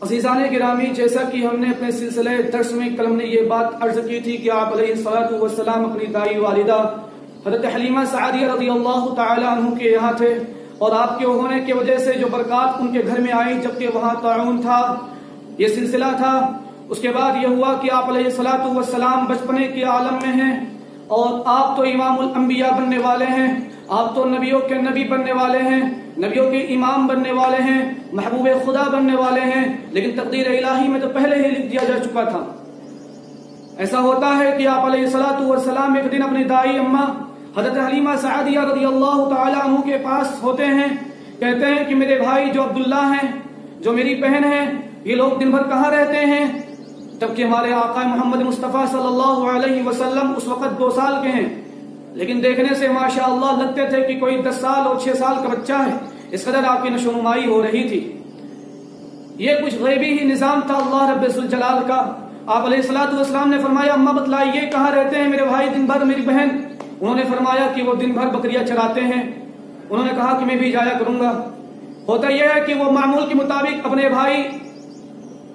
عزیزان گرامی، جیسا کہ ہم نے اپنے سلسلے درس میں کل ہم نے یہ بات عرض کی تھی کہ آپ علیہ السلام اپنی دائی والدہ حضرت حلیمہ سعدیہ رضی اللہ تعالی عنہ کے یہاں تھے، اور آپ کے ہونے کی وجہ سے جو برکات ان کے گھر میں آئی، جبکہ وہاں طاعون تھا، یہ سلسلہ تھا۔ اس کے بعد یہ ہوا کہ آپ علیہ السلام بچپنے کے عالم میں ہیں، اور آپ تو امام الانبیاء بننے والے ہیں، آپ تو نبیوں کے نبی بننے والے ہیں، نبیوں کے امام بننے والے ہیں، محبوب خدا بننے والے ہیں، لیکن تقدیر الہی میں تو پہلے ہی لکھ دیا جا چکا تھا۔ ایسا ہوتا ہے کہ آپ علیہ السلام ایک دن اپنی دائی اماں حضرت حلیمہ سعدیہ رضی اللہ تعالی عنہ کے پاس ہوتے ہیں، کہتے ہیں کہ میرے بھائی جو عبداللہ ہیں، جو میری بہن ہیں، یہ لوگ دن بھر کہاں رہتے ہیں؟ جبکہ ہمارے آقا محمد مصطفیٰ صلی اللہ علیہ وسلم اس وقت 2 سال کے ہیں، لیکن دیکھنے سے ماشاءاللہ لگتے تھے کہ کوئی 10 سال اور 6 سال کا بچہ ہے، اس قدر آپ کی نشو نمائی ہو رہی تھی۔ یہ کچھ غیبی ہی نظام تھا اللہ رب ذوالجلال کا۔ آپ علیہ السلام نے فرمایا اماں بتلائیے کہاں رہتے ہیں میرے بھائی دن بھر، میری بہن؟ انہوں نے فرمایا کہ وہ دن بھر بکریاں چراتے ہیں۔ انہوں نے کہا کہ میں بھی جایا کروں گا۔ ہوتا یہ ہے کہ وہ معمول کے مطابق اپنے بھائی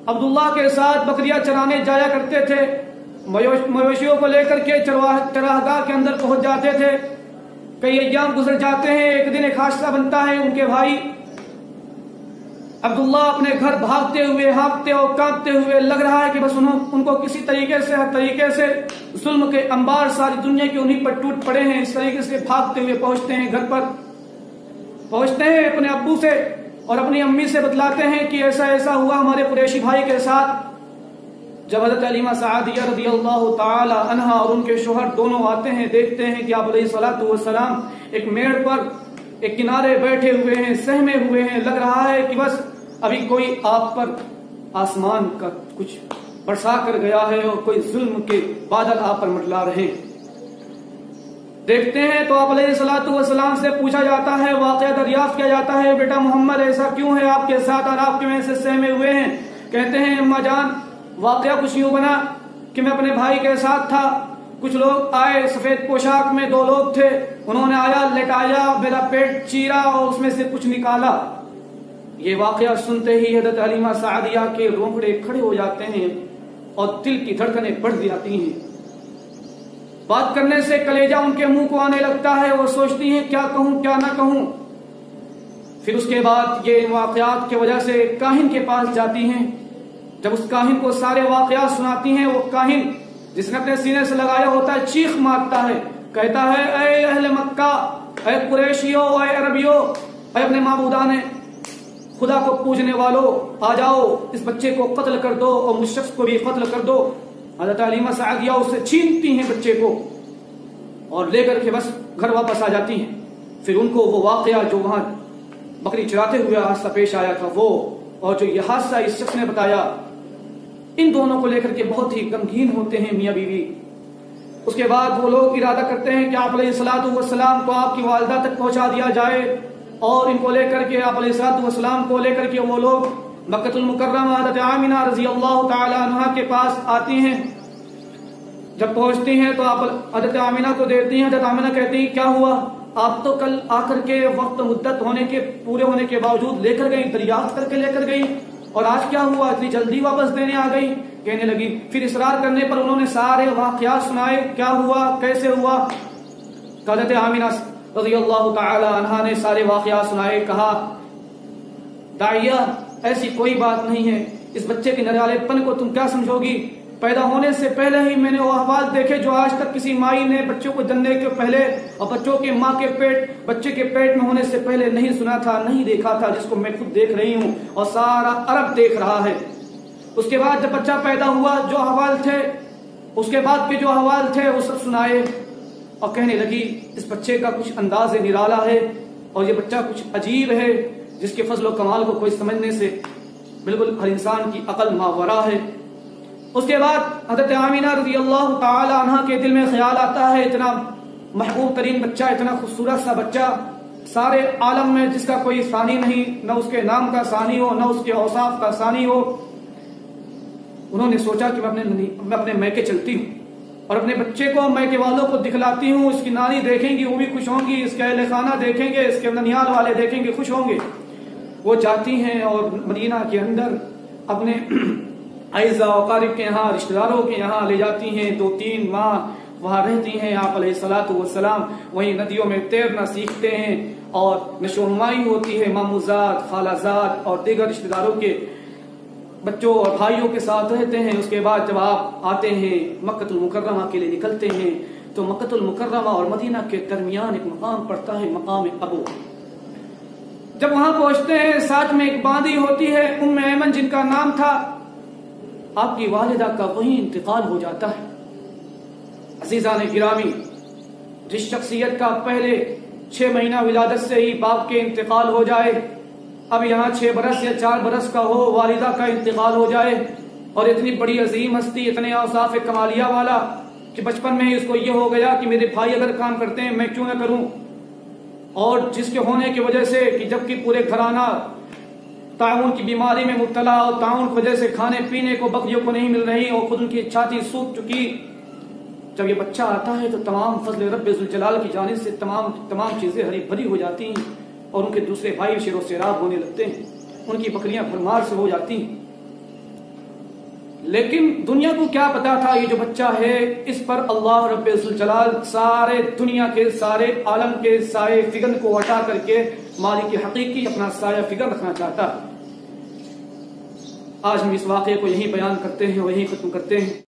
عبداللہ کے ساتھ بکریاں چرانے جایا کرتے تھے، مویشیوں کو لے کر کے چراگاہ کے اندر پہنچ جاتے تھے۔ کئی ایام گزر جاتے ہیں، ایک دن ایک حادثہ بنتا ہے، ان کے بھائی عبداللہ اپنے گھر بھاگتے ہوئے، ہانپتے اور کانپتے ہوئے، لگ رہا ہے کہ بس ان کو کسی طریقے سے ہر طریقے سے ظلم کے انبار ساری دنیا کے انہیں پر ٹوٹ پڑے ہیں۔ اس طریقے سے بھاگتے ہوئے پہنچتے ہیں، گھر پر پہنچتے ہیں، اپنے ابو سے اور اپنی امی سے بتلاتے ہیں کہ ایسا ایسا ہوا ہمارے قریشی بھائی کے ساتھ۔ جب حضرت حلیمہ سعدیہ رضی اللہ تعالی عنہا اور ان کے شوہر دونوں آتے ہیں، دیکھتے ہیں کہ آپ علیہ السلام ایک میڑ پر ایک کنارے بیٹھے ہوئے ہیں، سہمے ہوئے ہیں، لگ رہا ہے کہ بس ابھی کوئی آپ پر آسمان کا کچھ برسا کر گیا ہے اور کوئی ظلم کے بادل آپ پر منڈلا رہے ہیں۔ دیکھتے ہیں تو آپ علیہ السلام سے پوچھا جاتا ہے، واقعہ دریافت کیا جاتا ہے، بیٹا محمد ایسا کیوں ہے آپ کے ساتھ اور آپ کیوں ایسے سہمے ہوئے ہیں؟ کہتے ہیں اماں جان واقعہ کچھ یوں بنا کہ میں اپنے بھائی کے ساتھ تھا، کچھ لوگ آئے سفید پوشاک میں، 2 لوگ تھے، انہوں نے آیا، لٹایا، میرا پیٹ چیرا اور اس میں سے کچھ نکالا۔ یہ واقعہ سنتے ہی حضرت حلیمہ سعدیہ کے رونگڑے کھڑے ہو جاتے ہیں اور دل کی دھڑکنیں بڑھ جاتی ہیں۔ بات کرنے سے کلیجہ ان کے منہ کو آنے لگتا ہے، وہ سوچتی ہیں کیا کہوں کیا نہ کہوں۔ پھر اس کے بعد یہ واقعات کی وجہ سے کاہن کے پاس جاتی ہیں۔ جب اس کاہن کو سارے واقعات سناتی ہیں، وہ کاہن جس نے اپنے سینے سے لگایا ہوتا ہے چیخ مارتا ہے، کہتا ہے اے اہل مکہ، اے قریشیوں، اے عربیوں، اے اپنے معبودان خدا کو پوجنے والوں، آ جاؤ اس بچے کو قتل کر دو اور مجھ شخص کو بھی قتل کر دو۔ حضرت حلیمہ سعدیہ اسے چھینتی ہیں بچے کو اور لے کر کے بس گھر واپس آ جاتی ہیں۔ پھر ان کو وہ واقعہ جو وہاں بکری چراتے ہوئے حادثہ پیش آیا تھا وہ، اور جو یہ حادثہ اس شخص نے بتایا، ان دونوں کو لے کر کے بہت ہی غمگین ہوتے ہیں میاں بیوی۔ اس کے بعد وہ لوگ ارادہ کرتے ہیں کہ آپ علیہ السلام کو آپ کی والدہ تک پہنچا دیا جائے، اور ان کو لے کر کے آپ علیہ السلام کو لے کر کے وہ لوگ مکہ المکرمہ حضرت آمنہ رضی اللہ تعالی عنہا کے پاس آتی ہیں۔ جب پہنچتی ہیں تو آپ حضرت آمنہ کو دیکھتی ہیں، حضرت آمنہ کہتی ہیں کیا ہوا؟ آپ تو کل آ کر کے وقت مدت پورے ہونے کے باوجود لے کر گئی، دریافت کر کے لے کر گئی، اور آج کیا ہوا اتنی جلدی واپس دینے آ گئی؟ کہنے لگی، پھر اصرار کرنے پر انہوں نے سارے واقعات سنائے، کیا ہوا کیسے ہوا۔ حضرت آمنہ رضی اللہ تعالی عنہا نے سارے واقعات سنائے۔ کہا داعیہ ایسی کوئی بات نہیں ہے، اس بچے کے نرالے پن کو تم کیا سمجھو گی؟ پیدا ہونے سے پہلے ہی میں نے وہ احوال دیکھے جو آج تک کسی مائی نے بچوں کو جننے کے پہلے اور بچوں کے ماں کے بچے کے پیٹ میں ہونے سے پہلے نہیں سنا تھا، نہیں دیکھا تھا، جس کو میں خود دیکھ رہی ہوں اور سارا عرب دیکھ رہا ہے۔ اس کے بعد جب بچہ پیدا ہوا، جو احوال تھے، اس کے بعد کے جو احوال تھے وہ سب سنائے، اور کہنے لگی اس بچے کا کچھ انداز نرالا ہے، اور یہ بچہ کچھ عجیب ہے جس کے فضل و کمال کو کوئی سمجھنے سے بالکل ہر انسان کی عقل ماورا ہے۔ اس کے بعد حضرت آمنہ رضی اللہ تعالی عنہ کے دل میں خیال آتا ہے، اتنا محبوب ترین بچہ، اتنا خوبصورت سا بچہ، سارے عالم میں جس کا کوئی ثانی نہیں، نہ اس کے نام کا ثانی ہو، نہ اس کے اوصاف کا ثانی ہو۔ انہوں نے سوچا کہ میں اپنے میکے چلتی ہوں اور اپنے بچے کو میکے والوں کو دکھلاتی ہوں، اس کی نانی دیکھیں گی وہ بھی خوش ہوں گی، اس کے اہل خانہ دیکھیں گے، اس کے ننیال والے دیکھیں گے خوش ہوں گے۔ وہ جاتی ہیں اور مدینہ کے اندر اپنے اعزا و اقارب کے یہاں، رشتہ داروں کے یہاں لے جاتی ہیں، 2-3 ماہ وہاں رہتی ہیں. آپ علیہ الصلوۃ والسلام وہیں ندیوں میں تیرنا سیکھتے ہیں اور نشو و نمائی ہوتی ہے. ماموزاد، خالازاد اور دیگر رشتہ داروں کے بچوں اور بھائیوں کے ساتھ رہتے ہیں. اس کے بعد جب آپ آتے ہیں مکہ المکرمہ کے لیے نکلتے ہیں تو مکہ المکرمہ اور مدینہ کے درمیان ایک مقام پڑتا ہے، مقام ابو. جب وہاں پہنچتے ہیں ساتھ میں ایک باندی ہوتی ہے ام ایمن جن کا نام تھا. آپ کی والدہ کا وہیں انتقال ہو جاتا ہے. عزیزان گرامی، جس شخصیت کا پہلے 6 مہینہ ولادت سے ہی باپ کے انتقال ہو جائے، اب یہاں 6 برس یا 4 برس کا ہو والدہ کا انتقال ہو جائے، اور اتنی بڑی عظیم ہستی، اتنے اوصاف کمالیہ والا کہ بچپن میں ہی اس کو یہ ہو گیا کہ میرے بھائی اگر کام کرتے ہیں میں کیوں نہ کروں، اور جس کے ہونے کی وجہ سے کہ جبکہ پورے گھرانہ طاعون کی بیماری میں مبتلا اور طاعون کی وجہ سے کھانے پینے کو بکریوں کو نہیں مل رہی اور خود ان کی چھاتی سوکھ چکی، جب یہ بچہ آتا ہے تو تمام فضل رب ذوالجلال کی جانب سے تمام چیزیں ہری بھری ہو جاتی ہیں اور ان کے دوسرے بھائی شیر و سیراب ہونے لگتے ہیں، ان کی بکریاں بھرمار سے ہو جاتی ہیں. لیکن دنیا کو کیا پتا تھا یہ جو بچہ ہے اس پر اللہ رب ذوالجلال سارے دنیا کے سارے عالم کے سائے فکر کو ہٹا کر کے مالک حقیقی اپنا سایہ فکر رکھنا چاہتا ہے. آج ہم اس واقعے کو یہیں بیان کرتے ہیں، وہیں ختم کرتے ہیں.